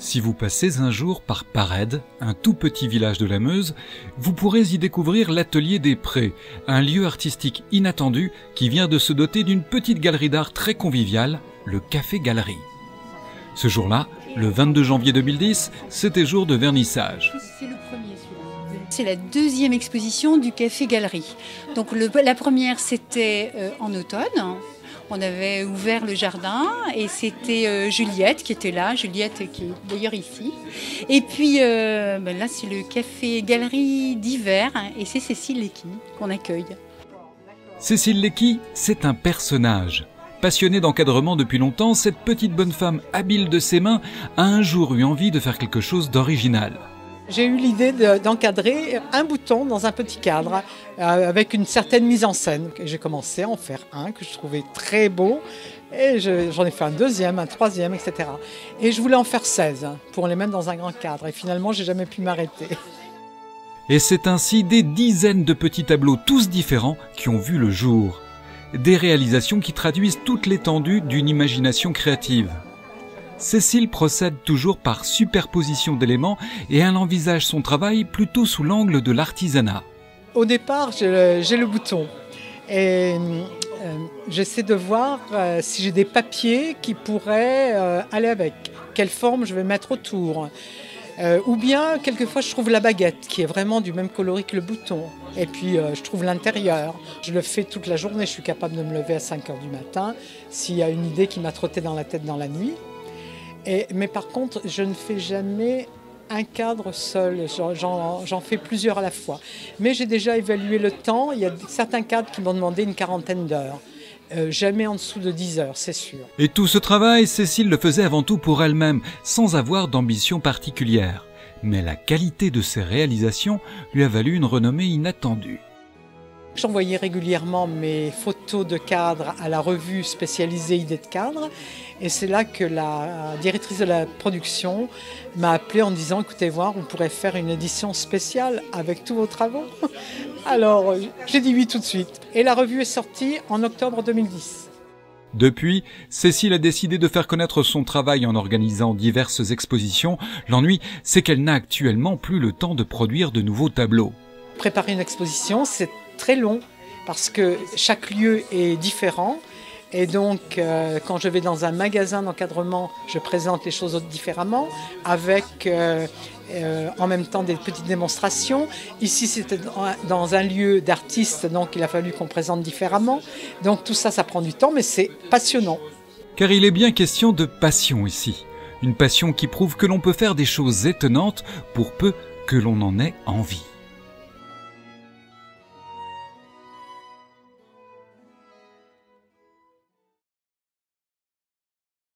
Si vous passez un jour par Parède, un tout petit village de la Meuse, vous pourrez y découvrir l'Atelier des Prés, un lieu artistique inattendu qui vient de se doter d'une petite galerie d'art très conviviale, le Café Galerie. Ce jour-là, le 22 janvier 2010, c'était jour de vernissage. C'est la deuxième exposition du Café Galerie. Donc la première, c'était en automne. On avait ouvert le jardin et c'était Juliette qui était là, Juliette qui est d'ailleurs ici. Et puis là, c'est le Café Galerie d'hiver et c'est Cécile Lecky qu'on accueille. Cécile Lecky, c'est un personnage. Passionnée d'encadrement depuis longtemps, cette petite bonne femme habile de ses mains a un jour eu envie de faire quelque chose d'original. J'ai eu l'idée d'encadrer un bouton dans un petit cadre avec une certaine mise en scène. J'ai commencé à en faire un que je trouvais très beau et j'en ai fait un deuxième, un troisième, etc. Et je voulais en faire 16 pour les mettre dans un grand cadre et finalement j'ai jamais pu m'arrêter. Et c'est ainsi des dizaines de petits tableaux tous différents qui ont vu le jour. Des réalisations qui traduisent toute l'étendue d'une imagination créative. Cécile procède toujours par superposition d'éléments et elle envisage son travail plutôt sous l'angle de l'artisanat. Au départ, j'ai le bouton et j'essaie de voir si j'ai des papiers qui pourraient aller avec, quelle forme je vais mettre autour. Ou bien, quelquefois, je trouve la baguette qui est vraiment du même coloris que le bouton. Et puis, je trouve l'intérieur. Je le fais toute la journée, je suis capable de me lever à 5 h du matin s'il y a une idée qui m'a trotté dans la tête dans la nuit. Mais par contre, je ne fais jamais un cadre seul, j'en fais plusieurs à la fois. Mais j'ai déjà évalué le temps, il y a certains cadres qui m'ont demandé une quarantaine d'heures. Jamais en dessous de 10 heures, c'est sûr. Et tout ce travail, Cécile le faisait avant tout pour elle-même, sans avoir d'ambition particulière. Mais la qualité de ses réalisations lui a valu une renommée inattendue. J'envoyais régulièrement mes photos de cadres à la revue spécialisée Idées de cadre. Et c'est là que la directrice de la production m'a appelé en disant « Écoutez voir, on pourrait faire une édition spéciale avec tous vos travaux ». Alors j'ai dit oui tout de suite. Et la revue est sortie en octobre 2010. Depuis, Cécile a décidé de faire connaître son travail en organisant diverses expositions. L'ennui, c'est qu'elle n'a actuellement plus le temps de produire de nouveaux tableaux. Préparer une exposition, c'est très long parce que chaque lieu est différent. Et donc, quand je vais dans un magasin d'encadrement, je présente les choses différemment, avec en même temps des petites démonstrations. Ici, c'était dans un lieu d'artistes, donc il a fallu qu'on présente différemment. Donc tout ça, ça prend du temps, mais c'est passionnant. Car il est bien question de passion ici. Une passion qui prouve que l'on peut faire des choses étonnantes pour peu que l'on en ait envie.